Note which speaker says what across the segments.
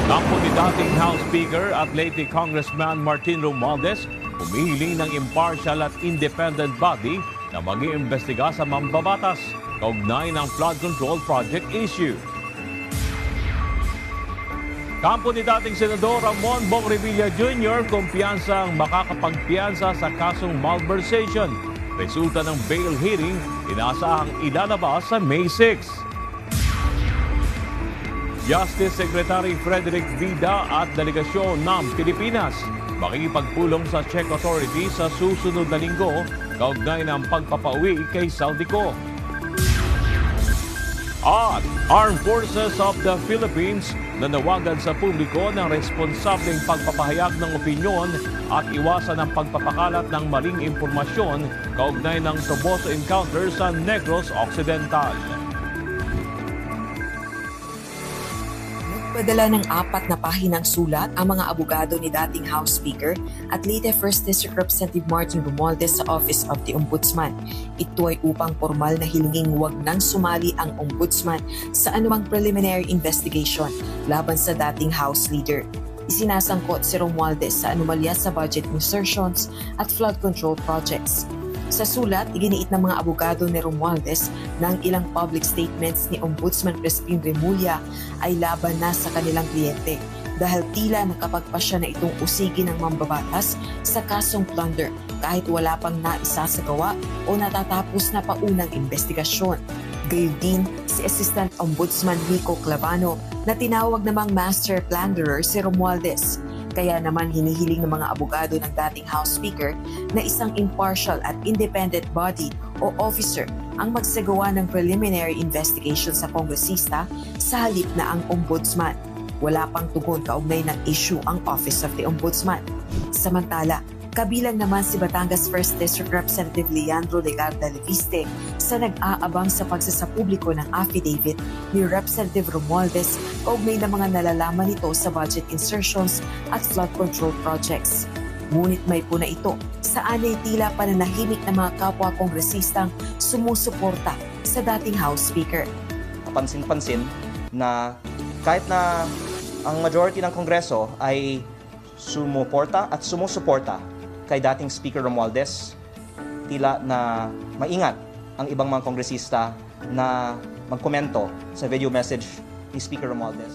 Speaker 1: Kampo ni dating House Speaker at late Congressman Martin Romualdez humihiling ng impartial at independent body na mag-iimbestiga sa mambabatas kaugnay ng flood control project issue. Kampo ni dating Senador Ramon Bong Revilla Jr. kumpiyansang makakapagpiyansa sa kasong malversation. Resulta ng bail hearing, inaasahang ilalabas sa May 6. Justice Secretary Frederick Vida at delegasyon ng Pilipinas makikipagpulong sa Czech authorities sa susunod na linggo kaugnay ng pagpapauwi kay Saldico. At Armed Forces of the Philippines nanawagan sa publiko ng responsableng pagpapahayag ng opinyon at iwasan ang pagpapakalat ng maling impormasyon kaugnay ng Toboso encounter sa Negros Occidental.
Speaker 2: Padala ng 4 na pahinang sulat ang mga abogado ni dating House Speaker at Leyte 1st District Representative Martin Romualdez sa Office of the Ombudsman. Ito ay upang formal na hilinging huwag nang sumali ang Ombudsman sa anumang preliminary investigation laban sa dating House Leader. Isinasangkot si Romualdez sa anomalya sa budget insertions at flood control projects. Sa sulat, iginiit ng mga abogado ni Romualdez na ang ilang public statements ni Ombudsman Crispin Remulla ay laban na sa kanilang kliyente dahil tila nakapagpasya na itong usigin ng mambabatas sa kasong plunder kahit wala pang naisasagawa o natatapos na paunang investigasyon. Gayon din si Assistant Ombudsman Rico Clavano na tinawag namang master plunderer si Romualdez. Kaya naman hinihiling ng mga abogado ng dating House Speaker na isang impartial at independent body o officer ang magsagawa ng preliminary investigation sa kongresista sa halip na ang Ombudsman. Wala pang tugon kaugnay ng issue ang Office of the Ombudsman. Samantala, kabilang naman si Batangas 1st District Representative Leandro Legarda Leviste sa nag-aabang sa pagsasapubliko ng affidavit ni Representative Romualdez kaugnay ng mga nalalaman nito sa budget insertions at flood control projects. Ngunit may puna ito sa anay tila pananahimik ng mga kapwa kongresistang sumusuporta sa dating House Speaker.
Speaker 3: Pansin-pansin na kahit na ang majority ng Kongreso ay sumuporta at sumusuporta kay dating Speaker Romualdez, tila na maingat ang ibang mga kongresista na magkomento sa video message ni Speaker Romualdez.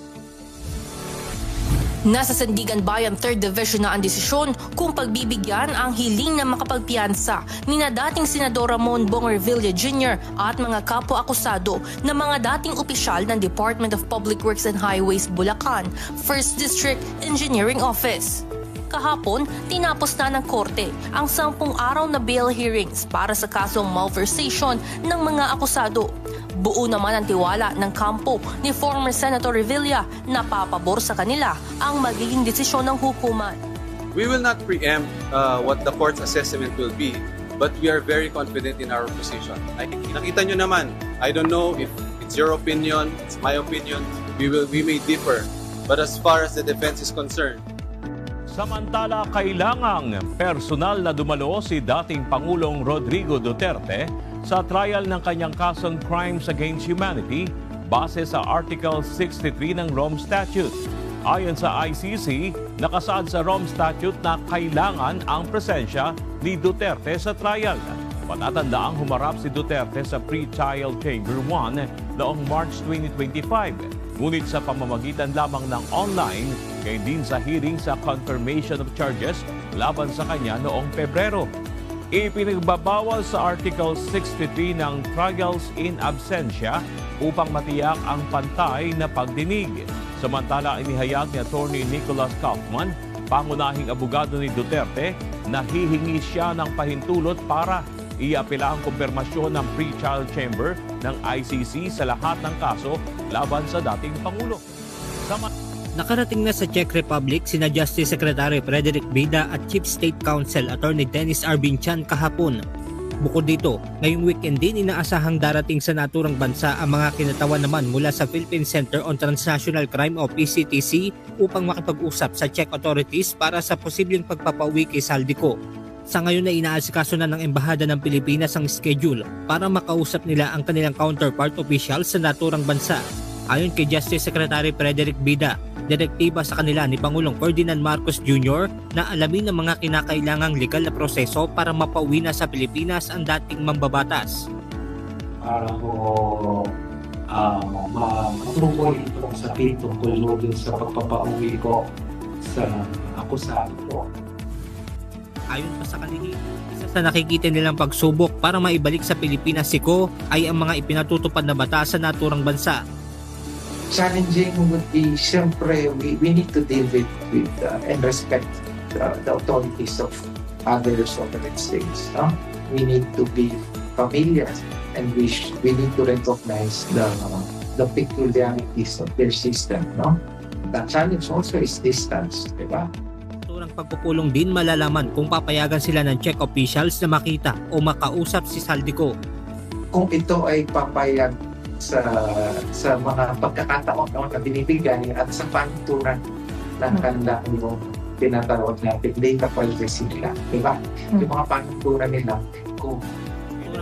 Speaker 4: Nasa Sandigan Bayan 3rd Division na ang desisyon kung pagbibigyan ang hiling na makapagpiyansa ni na dating Senador Ramon Bong Revilla Jr. at mga kapwa-akusado na mga dating opisyal ng Department of Public Works and Highways Bulacan 1st District Engineering Office. Kahapon, tinapos na ng korte ang 10 araw na bail hearings para sa kasong malversation ng mga akusado. Buo naman ang tiwala ng kampo ni former Senator Revilla na papabor sa kanila ang magiging desisyon ng hukuman.
Speaker 5: We will not preempt what the court's assessment will be, but we are very confident in our position. Nakita nyo naman, I don't know if it's your opinion, it's my opinion, we may differ. But as far as the defense is concerned,
Speaker 1: Samantala, kailangang personal na dumalo si dating Pangulong Rodrigo Duterte sa trial ng kanyang kasong Crimes Against Humanity base sa Article 63 ng Rome Statute. Ayon sa ICC, nakasaad sa Rome Statute na kailangan ang presensya ni Duterte sa trial. Panatandaang humarap si Duterte sa Pre-Trial Chamber 1 noong March 2025. Ngunit sa pamamagitan lamang ng online, kaya din sa hearing sa confirmation of charges laban sa kanya noong Pebrero. Ipinagbabawal sa Article 63 ng Trials in Absentia upang matiyak ang pantay na pagdinig. Samantala, inihayag ni Attorney Nicholas Kaufman, pangunahing abogado ni Duterte, na hihingi siya ng pahintulot para iapila ang kumpirmasyon ng pre-trial chamber ng ICC sa lahat ng kaso laban sa dating Pangulo.
Speaker 6: Nakarating na sa Czech Republic sina Justice Secretary Frederick Vida at Chief State Counsel Attorney Dennis Arbinchan kahapon. Bukod dito, ngayong weekend din inaasahang darating sa naturang bansa ang mga kinatawan naman mula sa Philippine Center on Transnational Crime o PCTC upang makipag-usap sa Czech authorities para sa posibleng pagpapauwi kay Saldico. Sa ngayon na inaasikaso na ng Embahada ng Pilipinas ang schedule para makausap nila ang kanilang counterpart official sa naturang bansa. Ayon kay Justice Secretary Frederick Vida, direktiba sa kanila ni Pangulong Ferdinand Marcos Jr. na alamin ang mga kinakailangang legal na proseso para mapauwi na sa Pilipinas ang dating mambabatas.
Speaker 7: Para po matungkol itong sakit tungkol din sa pagpapauwi ko sa akusado ko.
Speaker 6: Ayon pa sa kalihim, isa sa nakikita nilang pagsubok para maibalik sa Pilipinas si Ko ay ang mga ipinatutupad na batas sa naturang bansa.
Speaker 7: Challenging would be, siyempre, we need to deal with and respect the authorities of other sovereign states. No? We need to be familiar and we need to recognize the peculiarities of their system. No? The challenge also is distance, di ba?
Speaker 6: Naturang pagpupulong din malalaman kung papayagan sila ng Czech officials na makita o makausap si Saldico.
Speaker 7: Kung ito ay papayag sa mga pagkakataon na binibigay at sa panturan ng kanilang tinatawag natin data privacy nila, di ba? Yung mga panturan nila kung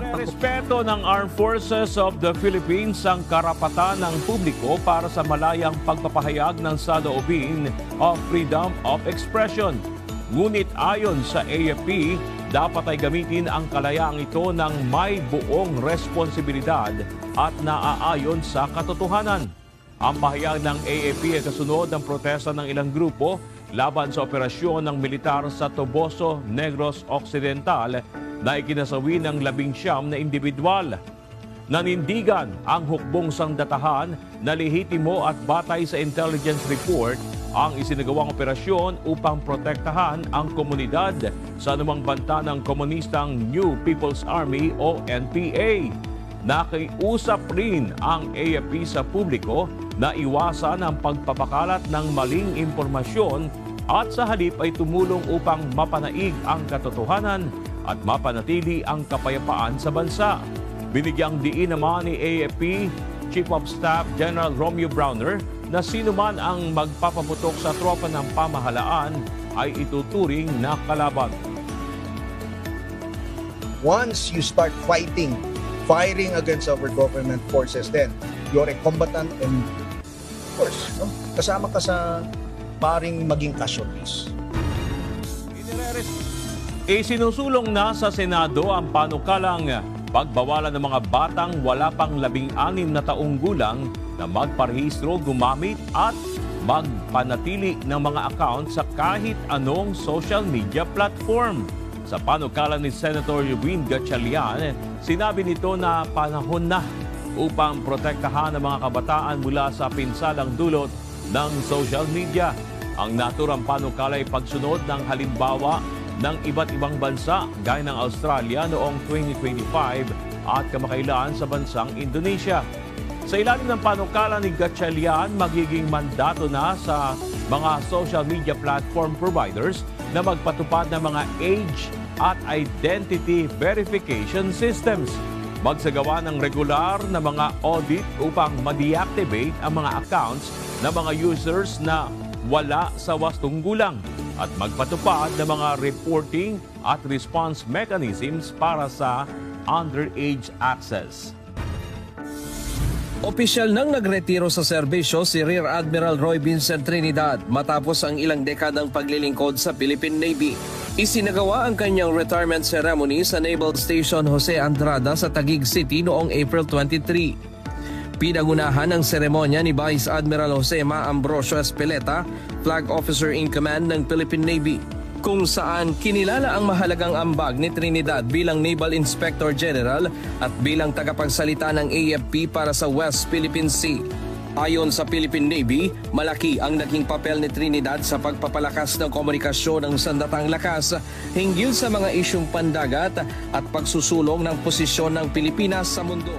Speaker 1: Respeto ng Armed Forces of the Philippines ang karapatan ng publiko para sa malayang pagpapahayag ng saloobin of freedom of expression. Ngunit ayon sa AFP, dapat ay gamitin ang kalayaang ito ng may buong responsibilidad at naaayon sa katotohanan. Ang pahayag ng AFP ay kasunod ng protesta ng ilang grupo laban sa operasyon ng militar sa Toboso, Negros Occidental na ikinasawi ng 19 na individual. Nanindigan ang hukbong sandatahan na lehitimo at batay sa intelligence report ang isinagawang operasyon upang protektahan ang komunidad sa anumang banta ng komunistang New People's Army o NPA. Nakiusap rin ang AFP sa publiko na iwasan ang pagpapakalat ng maling impormasyon at sa halip ay tumulong upang mapanaig ang katotohanan at mapanatili ang kapayapaan sa bansa. Binigyang diin naman ni AFP Chief of Staff General Romeo Browner na sino man ang magpapaputok sa tropa ng pamahalaan ay ituturing na kalaban.
Speaker 8: Once you start firing against our government forces, then you're a combatant and of course, no? Kasama ka sa paring maging casualties.
Speaker 1: Isinusulong na sa Senado ang panukalang pagbawalan ng mga batang wala pang 16 na taong gulang na magparehistro, gumamit at magpanatili ng mga account sa kahit anong social media platform. Sa panukala ni Senator Win Gatchalian, sinabi nito na panahon na upang protektahan ang mga kabataan mula sa pinsalang dulot ng social media. Ang naturang panukala ay pagsunod ng halimbawa ng iba't ibang bansa gaya ng Australia noong 2025 at kamakailan sa bansang Indonesia. Sa ilalim ng panukala ni Gatchalian, magiging mandato na sa mga social media platform providers na magpatupad ng mga age at identity verification systems. Magsagawa ng regular na mga audit upang ma-deactivate ang mga accounts ng mga users na wala sa wastong gulang at magpatupad ng mga reporting at response mechanisms para sa underage access.
Speaker 9: Opisyal nang nagretiro sa serbisyo si Rear Admiral Roy Vincent Trinidad matapos ang ilang dekadang paglilingkod sa Philippine Navy. Isinagawa ang kanyang retirement ceremony sa Naval Station Jose Andrada sa Taguig City noong April 23. Pinangunahan ng seremonya ni Vice Admiral Jose Ma Ambrosio Espeleta, Flag Officer in Command ng Philippine Navy, kung saan kinilala ang mahalagang ambag ni Trinidad bilang Naval Inspector General at bilang tagapagsalita ng AFP para sa West Philippine Sea. Ayon sa Philippine Navy, malaki ang naging papel ni Trinidad sa pagpapalakas ng komunikasyon ng sandatang lakas hinggil sa mga isyung pandagat at pagsusulong ng posisyon ng Pilipinas sa mundo.